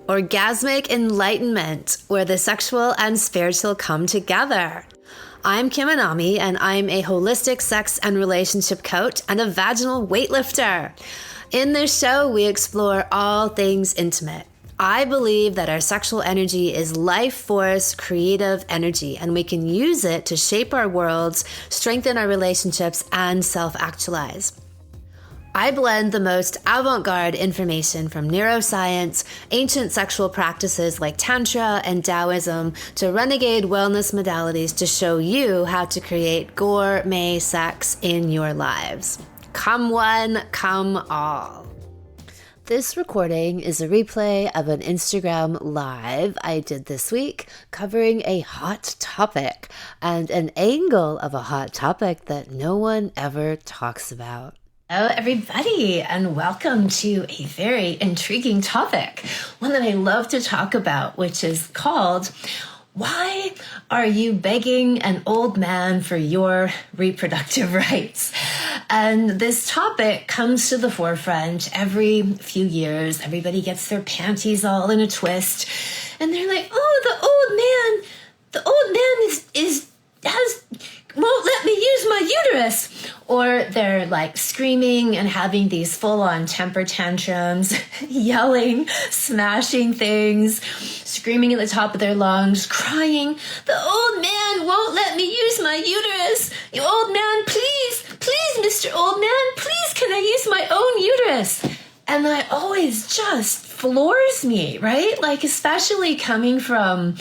Orgasmic enlightenment, where the sexual and spiritual come together. I'm Kim Anami, and I'm a holistic sex and relationship coach and a vaginal weightlifter. In this show, we explore all things intimate. I believe that our sexual energy is life force, creative energy, and we can use it to shape our worlds, strengthen our relationships, and self-actualize. I blend the most avant-garde information from neuroscience, ancient sexual practices like Tantra and Taoism, to renegade wellness modalities to show you how to create gourmet sex in your lives. Come one, come all. This recording is a replay of an Instagram live I did this week covering a hot topic and an angle of a hot topic that no one ever talks about. Hello, everybody, and welcome to a very intriguing topic, one that I love to talk about, which is called, Why Are You Begging an Old Man for Your Reproductive Rights? And this topic comes to the forefront every few years. Everybody gets their panties all in a twist, and they're like, oh, the old man won't let me use my uterus. Or they're like screaming and having these full-on temper tantrums, yelling, smashing things, screaming at the top of their lungs, crying, the old man won't let me use my uterus. You old man, please, Mr. Old Man, please can I use my own uterus? And that always just floors me, right? Like, especially coming from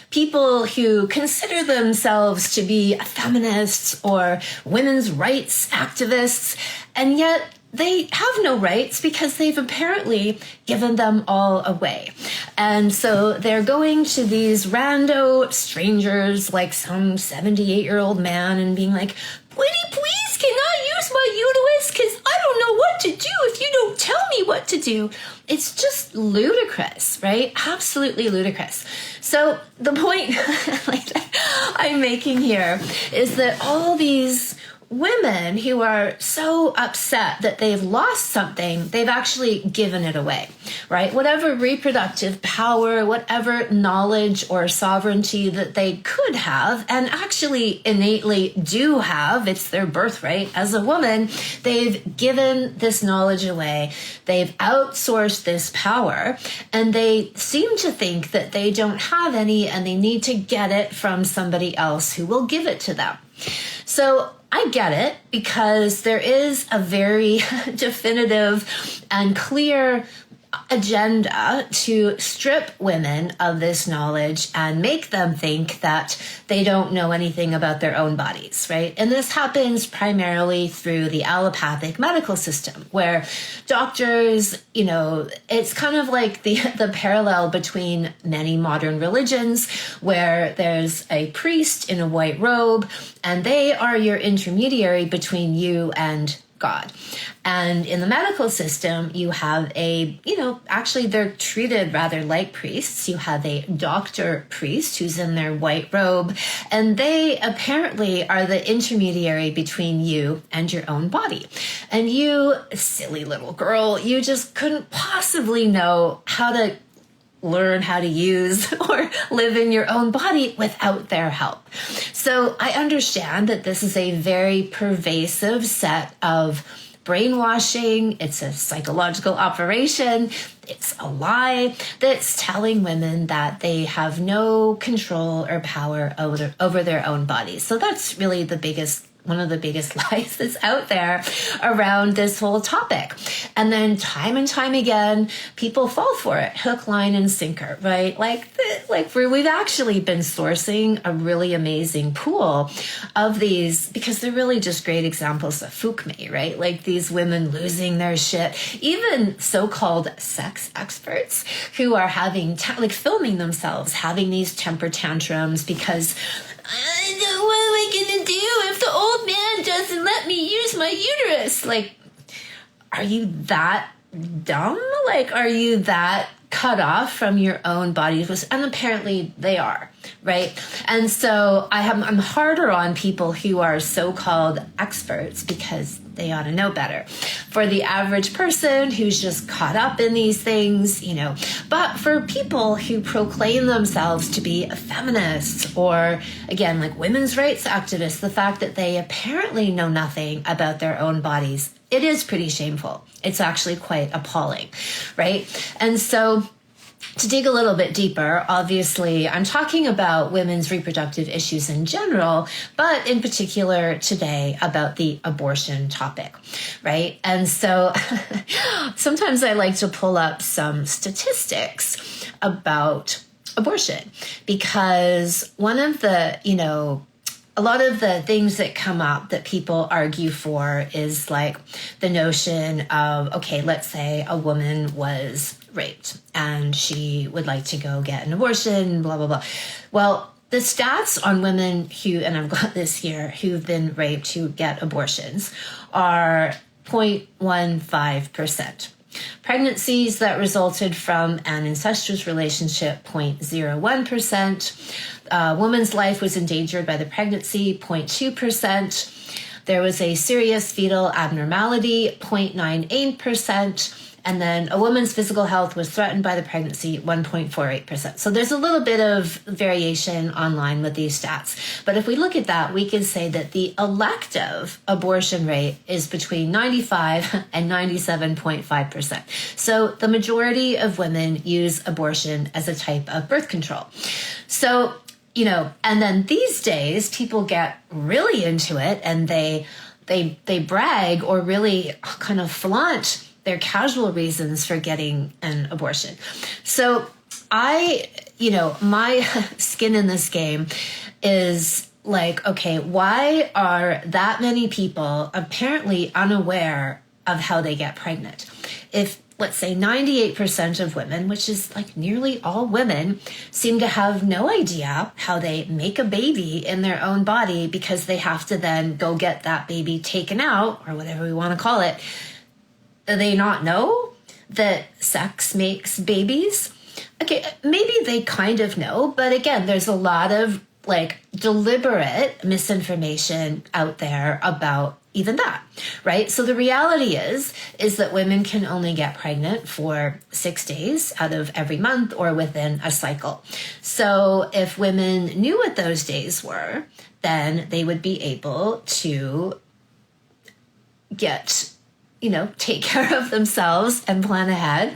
people who consider themselves to be feminists or women's rights activists, and yet they have no rights because they've apparently given them all away. And so they're going to these rando strangers, like some 78-year-old man, and being like, please, can I use my uterus? Because I don't know what to do if you don't tell me what to do. It's just ludicrous, right? Absolutely ludicrous. So the point I'm making here is that all these women who are so upset that they've lost something, they've actually given it away, right? Whatever reproductive power, whatever knowledge or sovereignty that they could have, and actually innately do have, it's their birthright as a woman, they've given this knowledge away. They've outsourced this power, and they seem to think that they don't have any and they need to get it from somebody else who will give it to them. So I get it, because there is a very definitive and clear agenda to strip women of this knowledge and make them think that they don't know anything about their own bodies, right? And this happens primarily through the allopathic medical system, where doctors, it's kind of like the parallel between many modern religions, where there's a priest in a white robe, and they are your intermediary between you and God. And in the medical system, you have actually they're treated rather like priests. You have a doctor priest who's in their white robe, and they apparently are the intermediary between you and your own body. And you, silly little girl, you just couldn't possibly know how to learn how to use or live in your own body without their help. So I understand that this is a very pervasive set of brainwashing. It's a psychological operation. It's a lie that's telling women that they have no control or power over their own bodies. So that's really one of the biggest lies that's out there around this whole topic. And then time and time again, people fall for it, hook, line, and sinker, right? We've actually been sourcing a really amazing pool of these, because they're really just great examples of fukme, right? Like these women losing their shit, even so-called sex experts who are filming themselves having these temper tantrums because, what am I gonna do if the old man doesn't let me use my uterus? Like, are you that dumb? Like, are you that cut off from your own body? And apparently they are. right? And so I'm harder on people who are so-called experts because they ought to know better. For the average person who's just caught up in these things, but for people who proclaim themselves to be feminists or, again, like women's rights activists, the fact that they apparently know nothing about their own bodies, it is pretty shameful. It's actually quite appalling, right? And so to dig a little bit deeper, obviously, I'm talking about women's reproductive issues in general, but in particular today about the abortion topic, right? And so sometimes I like to pull up some statistics about abortion because one of the, a lot of the things that come up that people argue for is like the notion of, okay, let's say a woman was raped and she would like to go get an abortion, blah, blah, blah. Well, the stats on women who, and I've got this here, who've been raped, who get abortions are 0.15%. Pregnancies that resulted from an incestuous relationship, 0.01%. Woman's life was endangered by the pregnancy, 0.2%. There was a serious fetal abnormality, 0.98%. And then a woman's physical health was threatened by the pregnancy, 1.48%. So there's a little bit of variation online with these stats. But if we look at that, we can say that the elective abortion rate is between 95 and 97.5%. So the majority of women use abortion as a type of birth control. So, and then these days people get really into it and they brag or really kind of flaunt their casual reasons for getting an abortion. So my skin in this game is like, okay, why are that many people apparently unaware of how they get pregnant? If, let's say, 98% of women, which is like nearly all women, seem to have no idea how they make a baby in their own body because they have to then go get that baby taken out, or whatever we want to call it, do they not know that sex makes babies? Okay, maybe they kind of know, but again, there's a lot of like deliberate misinformation out there about even that, right? So the reality is that women can only get pregnant for 6 days out of every month or within a cycle. So if women knew what those days were, then they would be able to take care of themselves and plan ahead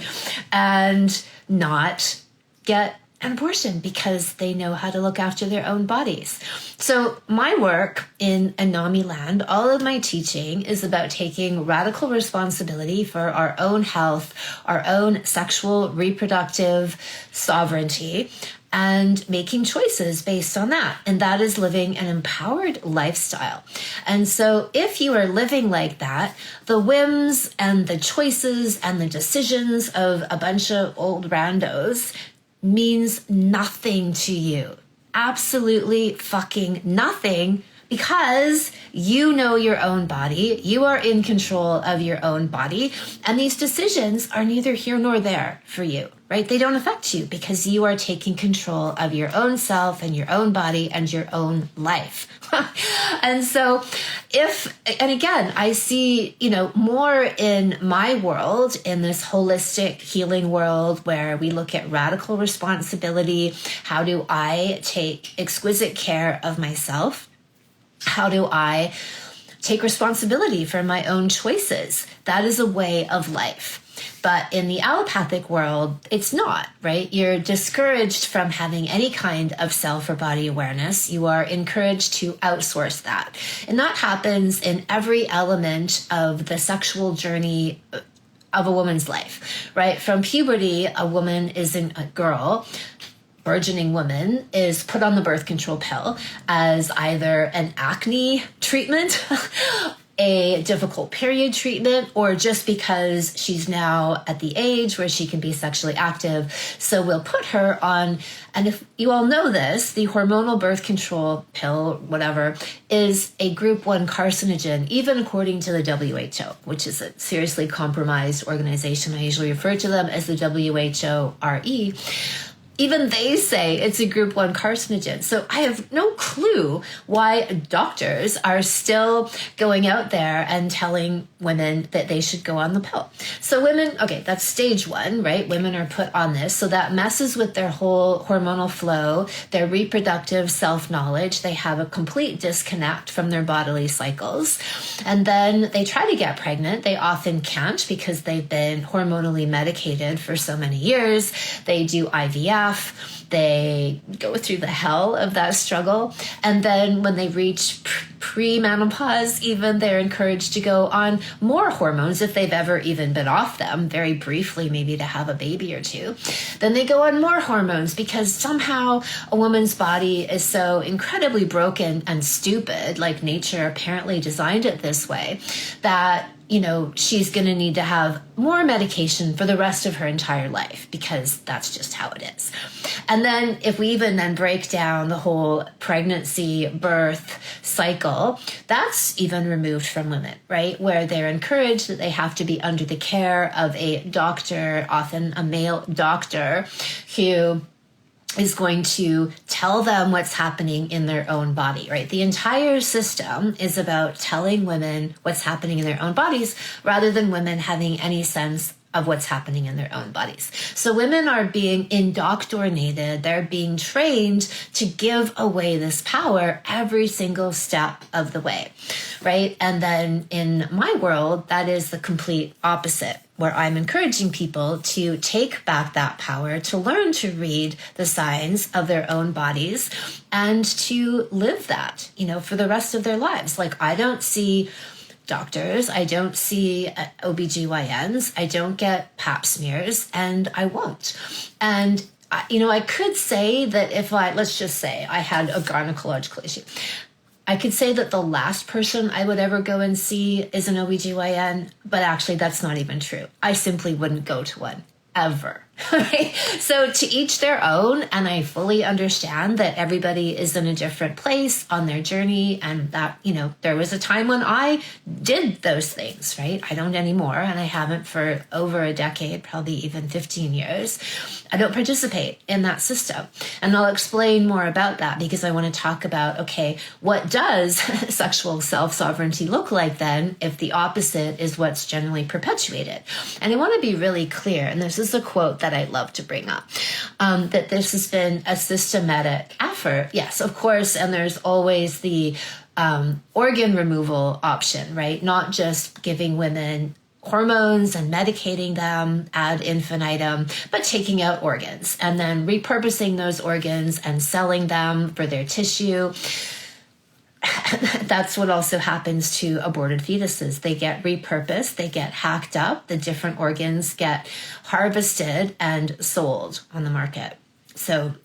and not get an abortion because they know how to look after their own bodies. So my work in Anami land, all of my teaching is about taking radical responsibility for our own health, our own sexual reproductive sovereignty, and making choices based on that. And that is living an empowered lifestyle. And so if you are living like that, the whims and the choices and the decisions of a bunch of old randos means nothing to you. Absolutely fucking nothing, because you know your own body, you are in control of your own body, and these decisions are neither here nor there for you, right? They don't affect you because you are taking control of your own self and your own body and your own life. And so and again, I see, more in my world, in this holistic healing world where we look at radical responsibility. How do I take exquisite care of myself? How do I take responsibility for my own choices? That is a way of life. But in the allopathic world, it's not, right? You're discouraged from having any kind of self or body awareness. You are encouraged to outsource that. And that happens in every element of the sexual journey of a woman's life, right? From puberty, a woman isn't a girl. Burgeoning woman is put on the birth control pill as either an acne treatment, a difficult period treatment, or just because she's now at the age where she can be sexually active. So we'll put her on, and if you all know this, the hormonal birth control pill, whatever, is a group 1 carcinogen, even according to the WHO, which is a seriously compromised organization. I usually refer to them as the WHO-RE. even they say it's a group 1 carcinogen. So I have no clue why doctors are still going out there and telling women that they should go on the pill. So women, okay, that's stage 1, right? Women are put on this. So that messes with their whole hormonal flow, their reproductive self-knowledge. They have a complete disconnect from their bodily cycles. And then they try to get pregnant. They often can't because they've been hormonally medicated for so many years. They do IVF. They go through the hell of that struggle. And then when they reach pre-menopause, even they're encouraged to go on more hormones if they've ever even been off them, very briefly, maybe to have a baby or two. Then they go on more hormones because somehow a woman's body is so incredibly broken and stupid, like nature apparently designed it this way, that she's going to need to have more medication for the rest of her entire life because that's just how it is. And then if we even then break down the whole pregnancy, birth cycle, that's even removed from women, right? Where they're encouraged that they have to be under the care of a doctor, often a male doctor, who is going to tell them what's happening in their own body, right? The entire system is about telling women what's happening in their own bodies rather than women having any sense of what's happening in their own bodies. So women are being indoctrinated. They're being trained to give away this power every single step of the way, right? And then in my world, that is the complete opposite, where I'm encouraging people to take back that power, to learn to read the signs of their own bodies and to live that, for the rest of their lives. Like, I don't see doctors, I don't see OBGYNs, I don't get pap smears, and I won't. And, I could say that if let's just say I had a gynecological issue, I could say that the last person I would ever go and see is an OBGYN, but actually that's not even true. I simply wouldn't go to one, ever. Right? So to each their own, and I fully understand that everybody is in a different place on their journey, and that, there was a time when I did those things, right? I don't anymore, and I haven't for over a decade, probably even 15 years. I don't participate in that system. And I'll explain more about that because I want to talk about, okay, what does sexual self-sovereignty look like then if the opposite is what's generally perpetuated? And I want to be really clear, and this is a quote that I love to bring up, that this has been a systematic effort. Yes, of course, and there's always the organ removal option, right? Not just giving women hormones and medicating them ad infinitum, but taking out organs and then repurposing those organs and selling them for their tissue. That's what also happens to aborted fetuses. They get repurposed, they get hacked up, the different organs get harvested and sold on the market. So,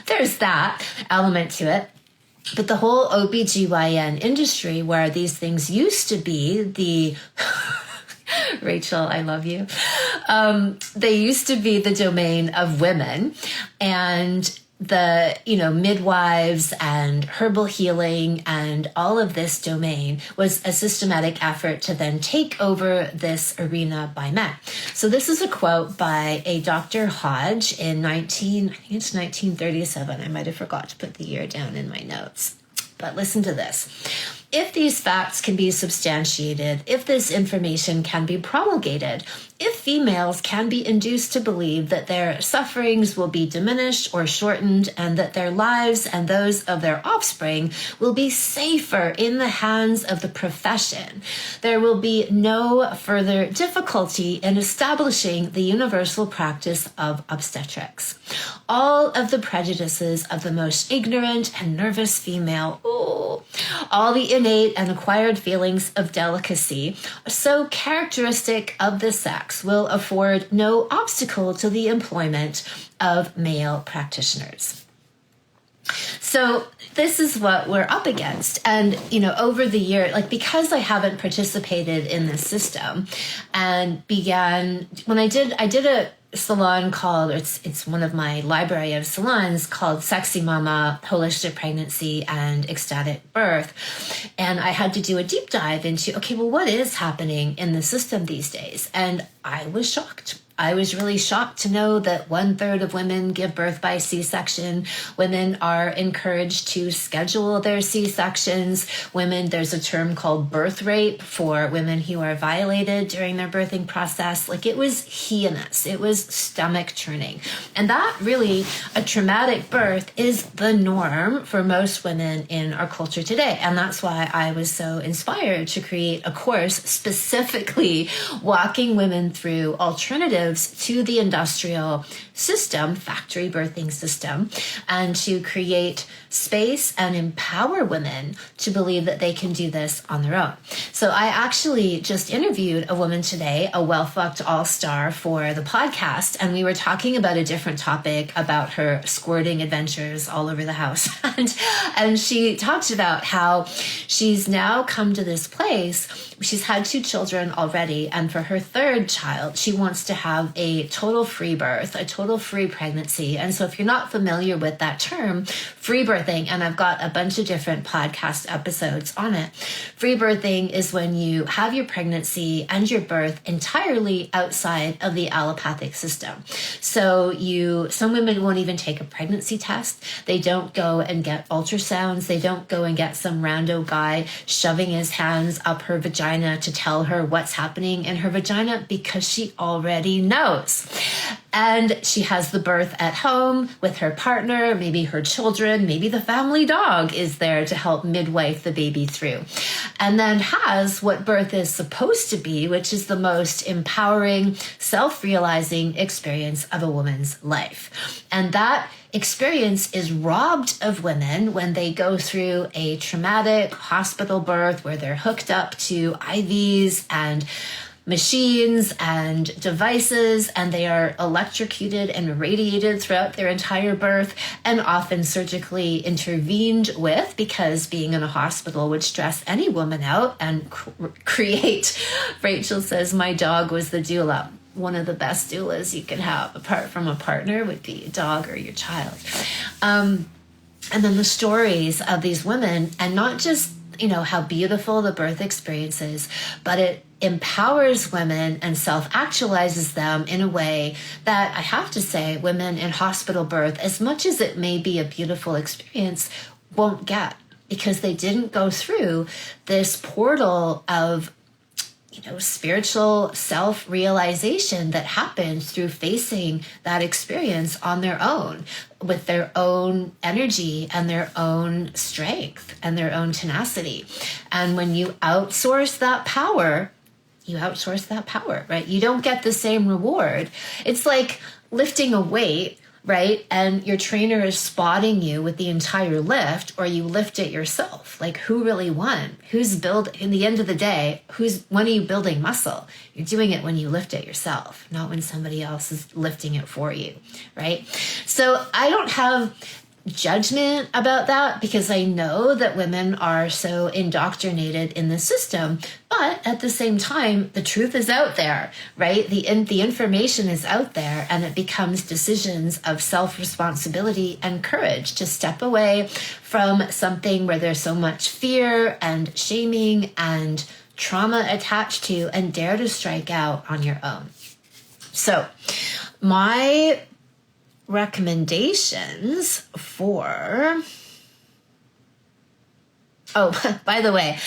there's that element to it. But the whole OBGYN industry, where these things used to be the Rachel, I love you. They used to be the domain of women, and the, midwives and herbal healing and all of this domain was a systematic effort to then take over this arena by men. So this is a quote by a Dr. Hodge in 1937. I might have forgot to put the year down in my notes, but listen to this. If these facts can be substantiated, if this information can be promulgated, if females can be induced to believe that their sufferings will be diminished or shortened and that their lives and those of their offspring will be safer in the hands of the profession, there will be no further difficulty in establishing the universal practice of obstetrics. All of the prejudices of the most ignorant and nervous female, all the innate and acquired feelings of delicacy, so characteristic of the sex, will afford no obstacle to the employment of male practitioners. So this is what we're up against. And, over the year, because I haven't participated in this system and when I did a salon called, it's one of my library of salons called Sexy Mama, Holistic Pregnancy and Ecstatic Birth. And I had to do a deep dive into, what is happening in the system these days? And I was shocked. I was really shocked to know that 1/3 of women give birth by C-section. Women are encouraged to schedule their C-sections. There's a term called birth rape for women who are violated during their birthing process. Like, it was heinous. It was stomach churning. And that really, a traumatic birth is the norm for most women in our culture today. And that's why I was so inspired to create a course specifically walking women through alternatives to the industrial system, factory birthing system, and to create space and empower women to believe that they can do this on their own. So I actually just interviewed a woman today, a well-fucked all-star for the podcast, and we were talking about a different topic about her squirting adventures all over the house. and she talked about how she's now come to this place. She's had 2 children already, and for her 3rd child, she wants to have a total free birth, a total free pregnancy. And so if you're not familiar with that term, free birthing, and I've got a bunch of different podcast episodes on it. Free birthing is when you have your pregnancy and your birth entirely outside of the allopathic system. So some women won't even take a pregnancy test. They don't go and get ultrasounds. They don't go and get some rando guy shoving his hands up her vagina to tell her what's happening in her vagina, because she already knows. And she has the birth at home with her partner, maybe her children, maybe the family dog is there to help midwife the baby through. And then has what birth is supposed to be, which is the most empowering, self-realizing experience of a woman's life. And that experience is robbed of women when they go through a traumatic hospital birth where they're hooked up to IVs and machines and devices, and they are electrocuted and irradiated throughout their entire birth, and often surgically intervened with, because being in a hospital would stress any woman out and create. Rachel says, my dog was the doula. One of the best doulas you can have, apart from a partner, would be a dog or your child. And then the stories of these women, and not just, how beautiful the birth experience is, but it empowers women and self-actualizes them in a way that I have to say women in hospital birth, as much as it may be a beautiful experience, won't get, because they didn't go through this portal of spiritual self-realization that happens through facing that experience on their own, with their own energy and their own strength and their own tenacity. And when you outsource that power, right? You don't get the same reward. It's like lifting a weight, right? And your trainer is spotting you with the entire lift, or you lift it yourself. Like, who really won? In the end of the day, when are you building muscle? You're doing it when you lift it yourself, not when somebody else is lifting it for you, right? So I don't have judgment about that, because I know that women are so indoctrinated in the system, but at the same time, the truth is out there, right? The information is out there, and it becomes decisions of self-responsibility and courage to step away from something where there's so much fear and shaming and trauma attached to, and dare to strike out on your own. So my recommendations for... Oh, by the way,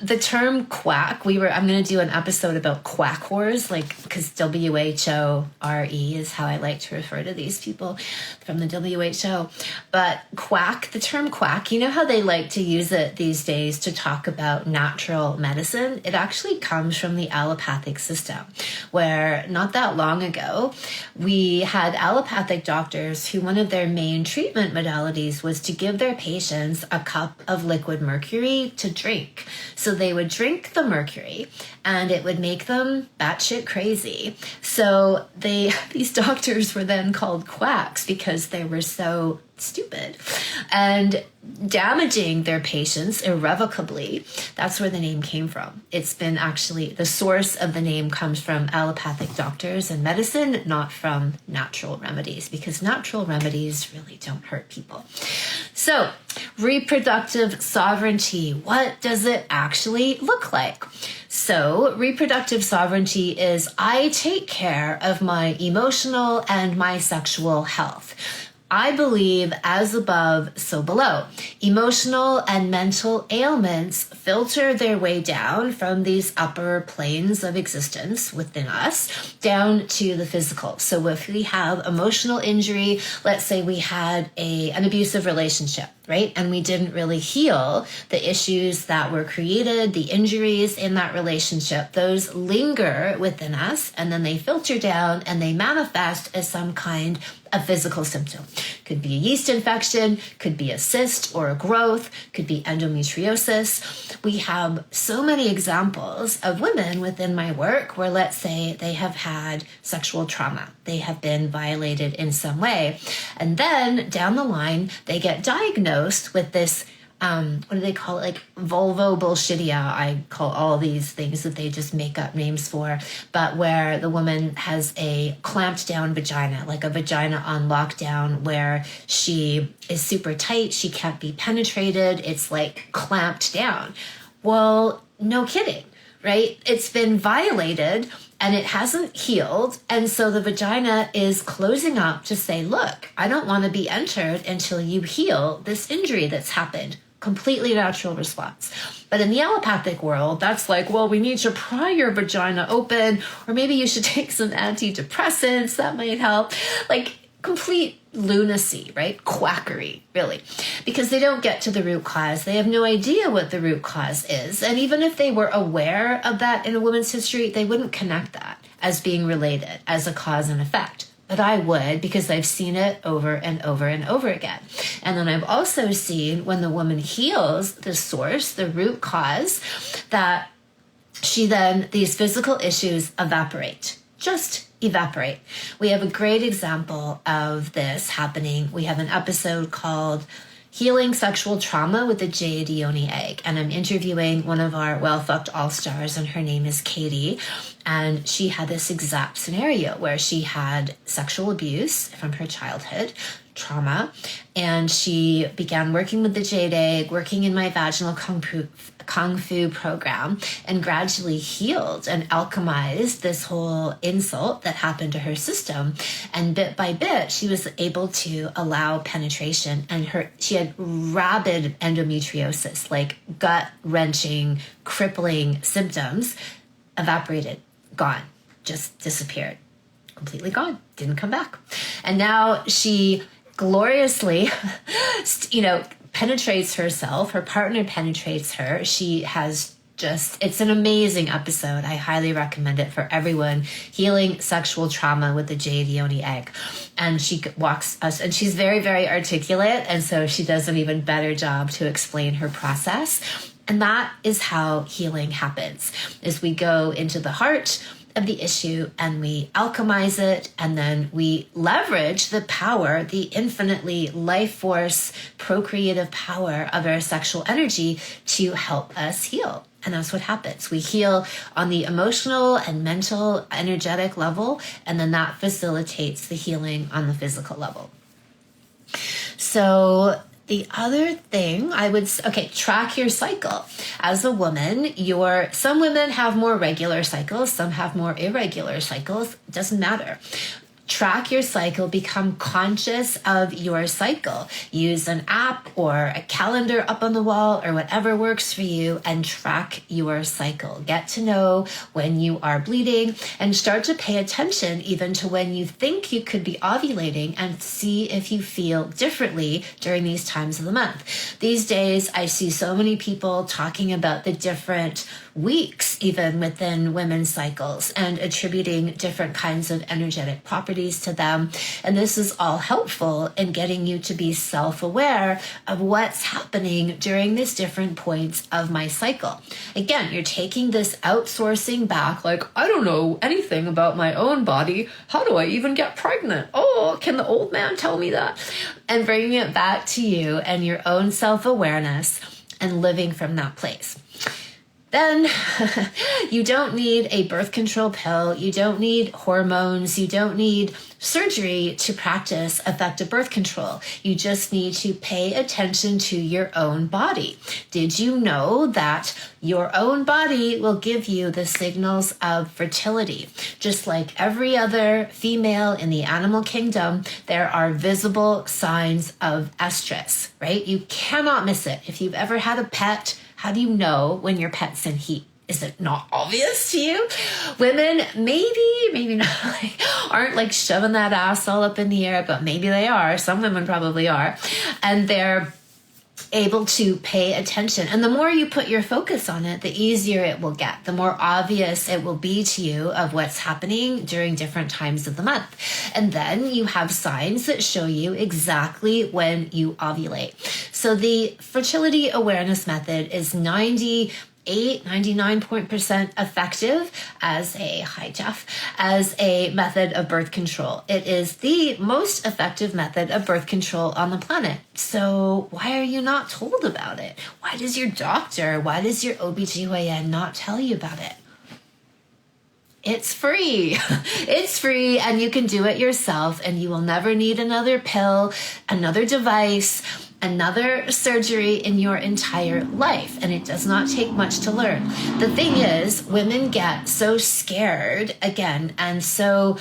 the term quack, I'm going to do an episode about quack whores, because WHORE is how I like to refer to these people from the WHO. But quack, the term quack, you know how they like to use it these days to talk about natural medicine? It actually comes from the allopathic system, where not that long ago, we had allopathic doctors who one of their main treatment modalities was to give their patients a cup of liquid mercury to drink. So they would drink the mercury, and it would make them batshit crazy. So these doctors were then called quacks, because they were so stupid and damaging their patients irrevocably. That's where the name came from. It's been actually, the source of the name comes from allopathic doctors and medicine, not from natural remedies, because natural remedies really don't hurt people. So, reproductive sovereignty, what does it actually look like? So, reproductive sovereignty is I take care of my emotional and my sexual health. I believe as above, so below. Emotional and mental ailments filter their way down from these upper planes of existence within us down to the physical. So if we have emotional injury, let's say we had an abusive relationship, right? And we didn't really heal the issues that were created, the injuries in that relationship, those linger within us and then they filter down and they manifest as some kind of physical symptom. Could be a yeast infection, could be a cyst or a growth, could be endometriosis. We have so many examples of women within my work where, let's say, they have had sexual trauma. They have been violated in some way. And then down the line, they get diagnosed with this what do they call it? Like vulvo bullshitia. I call all these things that they just make up names for, but where the woman has a clamped down vagina, like a vagina on lockdown where she is super tight. She can't be penetrated. It's like clamped down. Well, no kidding, right? It's been violated and it hasn't healed. And so the vagina is closing up to say, look, I don't want to be entered until you heal this injury that's happened. Completely natural response. But in the allopathic world, that's like, well, we need to pry your vagina open, or maybe you should take some antidepressants, that might help. Like complete lunacy, right? Quackery, really. Because they don't get to the root cause. They have no idea what the root cause is. And even if they were aware of that in a woman's history, they wouldn't connect that as being related, as a cause and effect. But I would, because I've seen it over and over and over again. And then I've also seen when the woman heals the source, the root cause, that these physical issues evaporate, just evaporate. We have a great example of this happening. We have an episode called Healing Sexual Trauma with the Jade Yoni Egg. And I'm interviewing one of our well-fucked all-stars, and her name is Katie. And she had this exact scenario where she had sexual abuse from her childhood, trauma, and she began working with the Jade Egg, working in my vaginal Kung Fu program, and gradually healed and alchemized this whole insult that happened to her system. And bit by bit, she was able to allow penetration, and she had rabid endometriosis, like gut-wrenching, crippling symptoms, evaporated, gone, just disappeared, completely gone, didn't come back. And now she gloriously, penetrates herself. Her partner penetrates her. She has it's an amazing episode. I highly recommend it for everyone. Healing Sexual Trauma with the Jade Yoni Egg. And she walks us, and she's very, very articulate. And so she does an even better job to explain her process. And that is how healing happens, is we go into the heart of the issue and we alchemize it, and then we leverage the power, the infinitely life force, procreative power of our sexual energy to help us heal. And that's what happens. We heal on the emotional and mental, energetic level, and then that facilitates the healing on the physical level. So the other thing track your cycle. As a woman, some women have more regular cycles, some have more irregular cycles. It doesn't matter. Track your cycle, become conscious of your cycle. Use an app or a calendar up on the wall or whatever works for you, and track your cycle. Get to know when you are bleeding and start to pay attention even to when you think you could be ovulating, and see if you feel differently during these times of the month. These days, I see so many people talking about the different weeks even within women's cycles and attributing different kinds of energetic properties to them. And this is all helpful in getting you to be self-aware of what's happening during these different points of my cycle. Again, you're taking this outsourcing back, like, I don't know anything about my own body. How do I even get pregnant? Oh, can the old man tell me that? And bringing it back to you and your own self-awareness and living from that place. then you don't need a birth control pill. You don't need hormones. You don't need surgery to practice effective birth control. You just need to pay attention to your own body. Did you know that your own body will give you the signals of fertility? Just like every other female in the animal kingdom, there are visible signs of estrus, right? You cannot miss it. If you've ever had a pet, how do you know when your pet's in heat? Is it not obvious to you? Women, maybe not, aren't like shoving that ass all up in the air, but maybe they are. Some women probably are. And they're able to pay attention. And the more you put your focus on it, the easier it will get. The more obvious it will be to you of what's happening during different times of the month. And then you have signs that show you exactly when you ovulate. So the fertility awareness method is 99% effective as a method of birth control. It is the most effective method of birth control on the planet. So why are you not told about it? Why does your doctor, why does your OBGYN not tell you about it? It's free. It's free, and you can do it yourself, and you will never need another pill, another device, another surgery in your entire life, and it does not take much to learn. The thing is, women get so scared again and so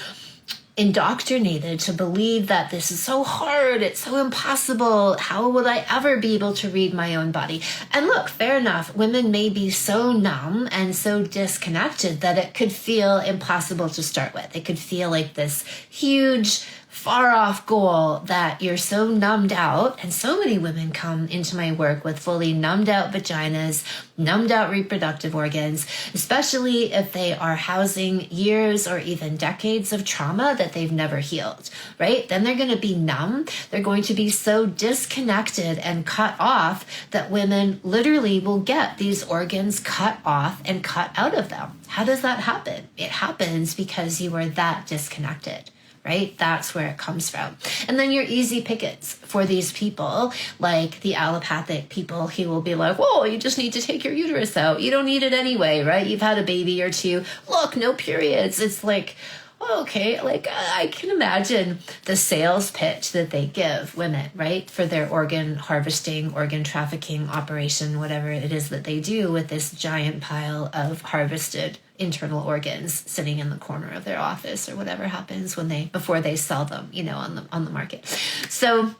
indoctrinated to believe that this is so hard, it's so impossible, how would I ever be able to read my own body? And look, fair enough, women may be so numb and so disconnected that it could feel impossible to start with. It could feel like this huge far off goal that you're so numbed out. And so many women come into my work with fully numbed out vaginas, numbed out reproductive organs, especially if they are housing years or even decades of trauma that they've never healed, right? Then they're going to be numb. They're going to be so disconnected and cut off that women literally will get these organs cut off and cut out of them. How does that happen? It happens because you are that disconnected. Right? That's where it comes from. And then you're easy pickets for these people, like the allopathic people who will be like, whoa, you just need to take your uterus out. You don't need it anyway, right? You've had a baby or two. Look, no periods. It's like, oh, okay, like I can imagine the sales pitch that they give women, right? For their organ harvesting, organ trafficking operation, whatever it is that they do with this giant pile of harvested internal organs sitting in the corner of their office or whatever happens before they sell them, on the market. So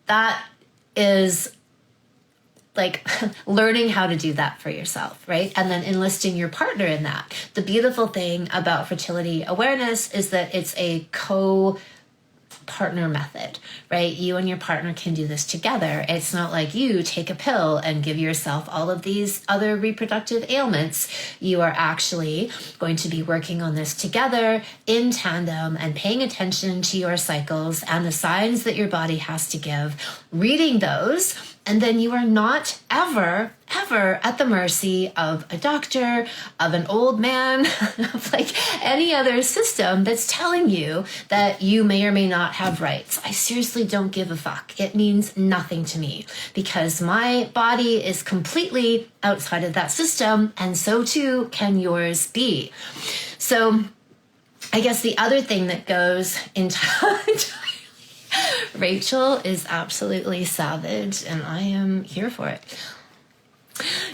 that is like learning how to do that for yourself, right? And then enlisting your partner in that. The beautiful thing about fertility awareness is that it's a partner method, right? You and your partner can do this together. It's not like you take a pill and give yourself all of these other reproductive ailments. You are actually going to be working on this together in tandem and paying attention to your cycles and the signs that your body has to give, reading those, and then you are not ever at the mercy of a doctor, of an old man, of like any other system that's telling you that you may or may not have rights. I seriously don't give a fuck. It means nothing to me because my body is completely outside of that system, and so too can yours be. So I guess the other thing that goes into Rachel is absolutely savage, and I am here for it.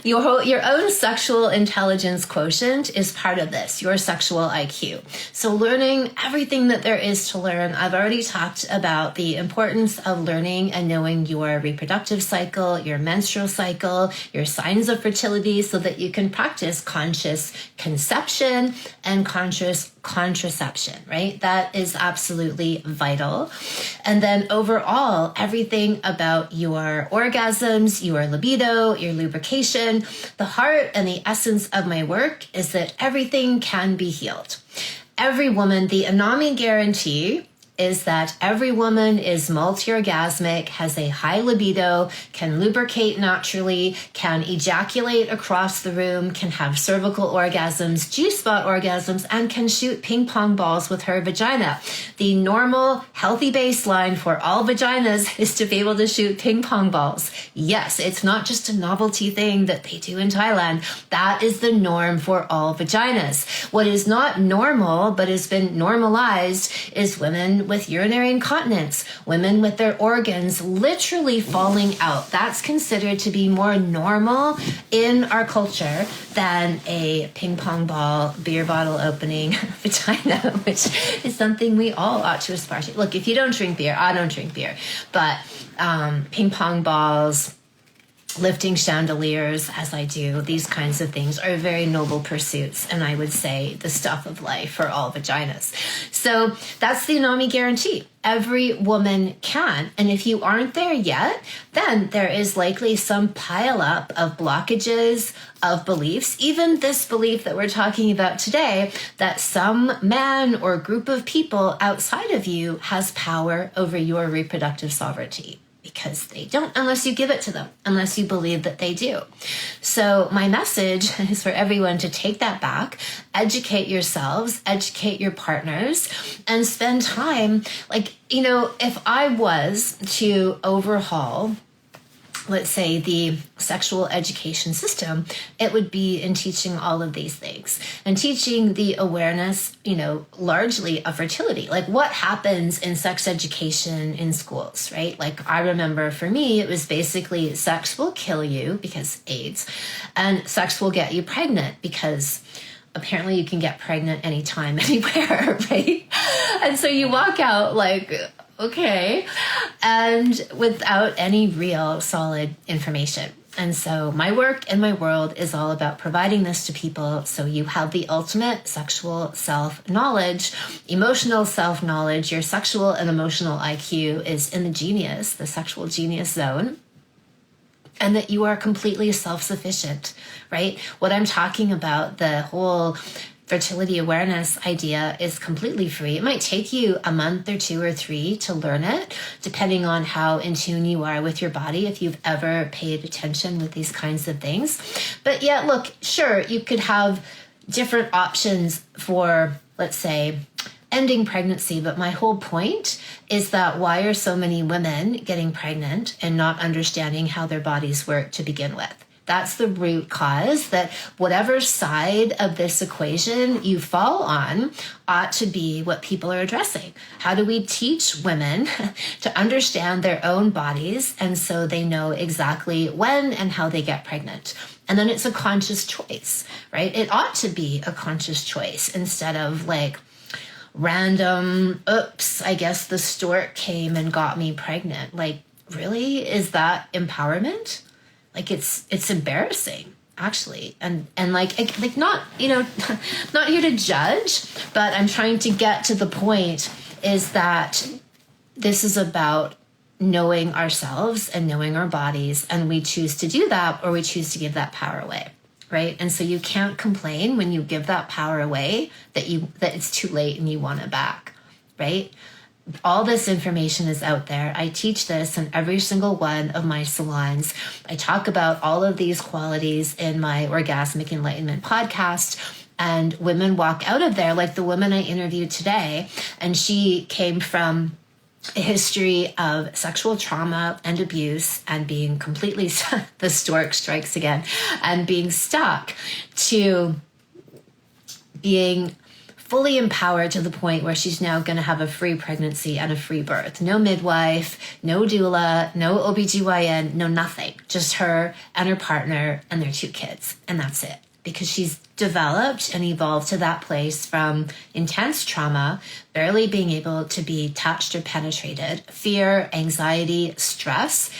Your own sexual intelligence quotient is part of this, your sexual IQ. So learning everything that there is to learn. I've already talked about the importance of learning and knowing your reproductive cycle, your menstrual cycle, your signs of fertility so that you can practice conscious conception and conscious contraception, right? That is absolutely vital. And then overall, everything about your orgasms, your libido, your lubrication, the heart and the essence of my work is that everything can be healed. Every woman, the Anami guarantee is that every woman is multi-orgasmic, has a high libido, can lubricate naturally, can ejaculate across the room, can have cervical orgasms, G-spot orgasms, and can shoot ping pong balls with her vagina. The normal, healthy baseline for all vaginas is to be able to shoot ping pong balls. Yes, it's not just a novelty thing that they do in Thailand. That is the norm for all vaginas. What is not normal, but has been normalized, is women with urinary incontinence, women with their organs literally falling out. That's considered to be more normal in our culture than a ping pong ball, beer bottle opening vagina, which is something we all ought to aspire to. Look, if you don't drink beer, I don't drink beer, but ping pong balls, lifting chandeliers, as I do, these kinds of things are very noble pursuits, and I would say the stuff of life for all vaginas. So that's the Anami guarantee. Every woman can, and if you aren't there yet, then there is likely some pileup of blockages, of beliefs, even this belief that we're talking about today, that some man or group of people outside of you has power over your reproductive sovereignty. Because they don't, unless you give it to them, unless you believe that they do. So my message is for everyone to take that back, educate yourselves, educate your partners, and spend time. Like, if I was to overhaul, let's say, the sexual education system, it would be in teaching all of these things and teaching the awareness, largely of fertility. Like what happens in sex education in schools, right? Like I remember for me, it was basically sex will kill you because AIDS, and sex will get you pregnant because apparently you can get pregnant anytime, anywhere, right? And so you walk out like, okay, and without any real solid information. And so my work and my world is all about providing this to people so you have the ultimate sexual self-knowledge, emotional self-knowledge. Your sexual and emotional IQ is in the sexual genius zone, and that you are completely self-sufficient, right? What I'm talking about, the whole fertility awareness idea, is completely free. It might take you a month or 2 or 3 to learn it, depending on how in tune you are with your body, if you've ever paid attention with these kinds of things. But yeah, look, sure, you could have different options for, let's say, ending pregnancy. But my whole point is that why are so many women getting pregnant and not understanding how their bodies work to begin with? That's the root cause, that whatever side of this equation you fall on ought to be what people are addressing. How do we teach women to understand their own bodies, and so they know exactly when and how they get pregnant? And then it's a conscious choice, right? It ought to be a conscious choice instead of like random, oops, I guess the stork came and got me pregnant. Like, really? Is that empowerment? Like it's embarrassing, actually, and like not not here to judge, but I'm trying to get to the point is that this is about knowing ourselves and knowing our bodies, and we choose to do that or we choose to give that power away, right? And so you can't complain when you give that power away that it's too late and you want it back, right? All this information is out there. I teach this in every single one of my salons. I talk about all of these qualities in my Orgasmic Enlightenment podcast, and women walk out of there like the woman I interviewed today, and she came from a history of sexual trauma and abuse and being completely, the stork strikes again, and being stuck, to being fully empowered to the point where she's now going to have a free pregnancy and a free birth. No midwife, no doula, no OBGYN, no nothing. Just her and her partner and their 2 kids. And that's it. Because she's developed and evolved to that place from intense trauma, barely being able to be touched or penetrated, fear, anxiety, stress,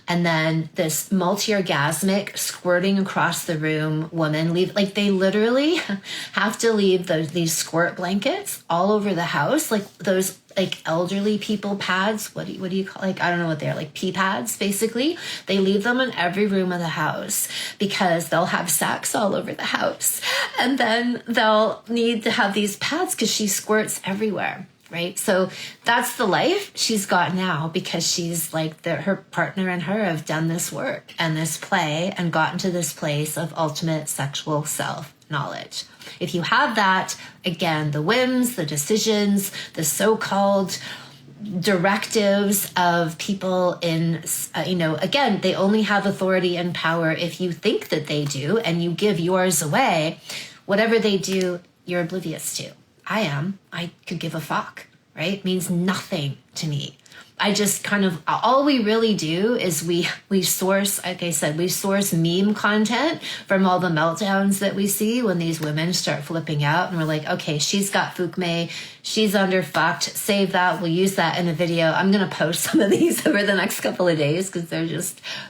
and then this multi-orgasmic squirting across the room woman they literally have to leave these squirt blankets all over the house, like those like elderly people pads. What do you call, like, I don't know what they're, like pee pads, basically. They leave them in every room of the house because they'll have sex all over the house. And then they'll need to have these pads because she squirts everywhere. right? So that's the life she's got now because she's like her partner and her have done this work and this play and gotten to this place of ultimate sexual self-knowledge. If you have that, again, the whims, the decisions, the so-called directives of people in, again, they only have authority and power if you think that they do and you give yours away. Whatever they do, you're oblivious to. I could give a fuck, right? It means nothing to me. I just kind of, all we really do is we source, like I said, we source meme content from all the meltdowns that we see when these women start flipping out and we're like, okay, she's got fukme, she's underfucked, save that, we'll use that in a video. I'm going to post some of these over the next couple of days because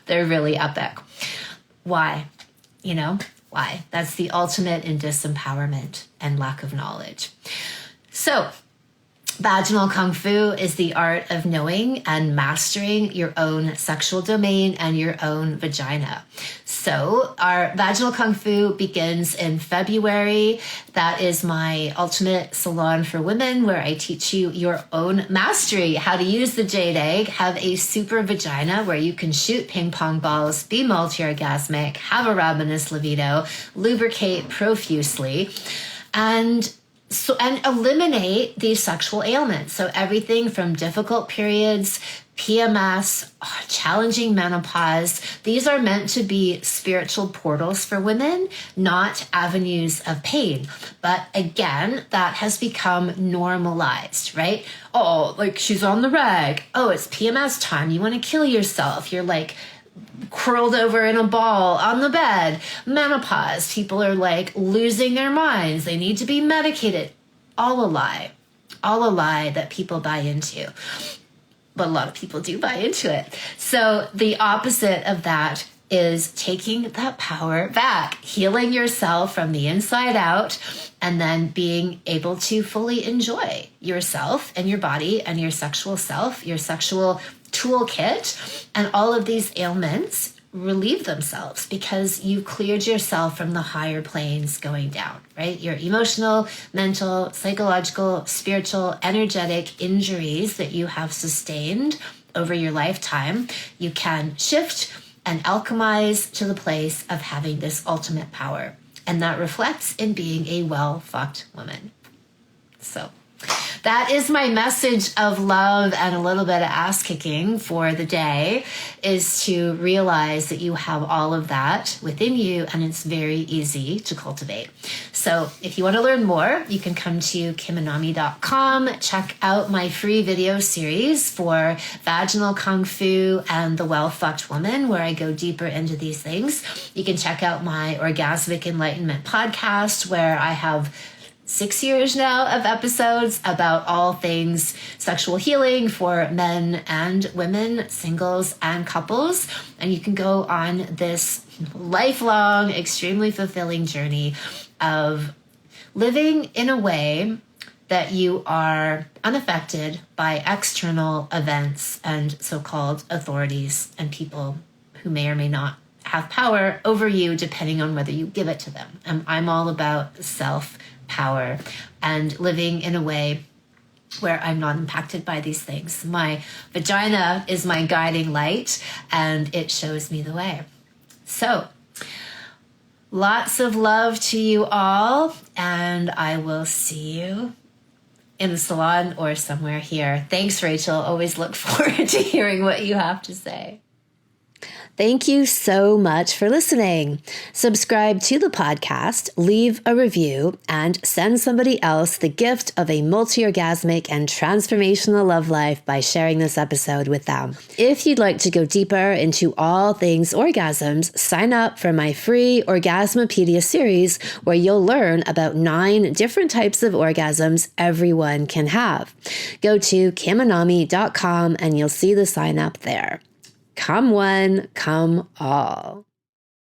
they're really epic. Why? Why? That's the ultimate in disempowerment and lack of knowledge. So, vaginal kung fu is the art of knowing and mastering your own sexual domain and your own vagina. So our vaginal kung fu begins in February. That is my ultimate salon for women where I teach you your own mastery, how to use the jade egg, have a super vagina where you can shoot ping pong balls, be multi-orgasmic, have a ravenous libido, lubricate profusely, and eliminate these sexual ailments. So everything from difficult periods, PMS, challenging menopause, these are meant to be spiritual portals for women, not avenues of pain. But again, that has become normalized, right? Oh, like she's on the rag. Oh, it's PMS time. You want to kill yourself. You're like curled over in a ball on the bed. Menopause. People are like losing their minds. They need to be medicated. All a lie. All a lie that people buy into. But a lot of people do buy into it. So the opposite of that is taking that power back, healing yourself from the inside out, and then being able to fully enjoy yourself and your body and your sexual self, your sexual toolkit, and all of these ailments relieve themselves because you cleared yourself from the higher planes going down, right? Your emotional, mental, psychological, spiritual, energetic injuries that you have sustained over your lifetime, you can shift and alchemize to the place of having this ultimate power. And that reflects in being a well-fucked woman. So that is my message of love and a little bit of ass kicking for the day, is to realize that you have all of that within you and it's very easy to cultivate. So if you want to learn more, you can come to kimanami.com, check out my free video series for vaginal kung fu and the well-fucked woman, where I go deeper into these things. You can check out my Orgasmic Enlightenment podcast, where I have 6 years now of episodes about all things sexual healing for men and women, singles and couples. And you can go on this lifelong, extremely fulfilling journey of living in a way that you are unaffected by external events and so-called authorities and people who may or may not have power over you, depending on whether you give it to them. I'm all about self-power and living in a way where I'm not impacted by these things. My vagina is my guiding light, and it shows me the way. So, lots of love to you all, and I will see you in the salon or somewhere here. Thanks, Rachel. Always look forward to hearing what you have to say. Thank you so much for listening. Subscribe to the podcast, leave a review, and send somebody else the gift of a multi-orgasmic and transformational love life by sharing this episode with them. If you'd like to go deeper into all things orgasms, sign up for my free Orgasmopedia series, where you'll learn about 9 different types of orgasms everyone can have. Go to kimanami.com and you'll see the sign up there. Come one, come all.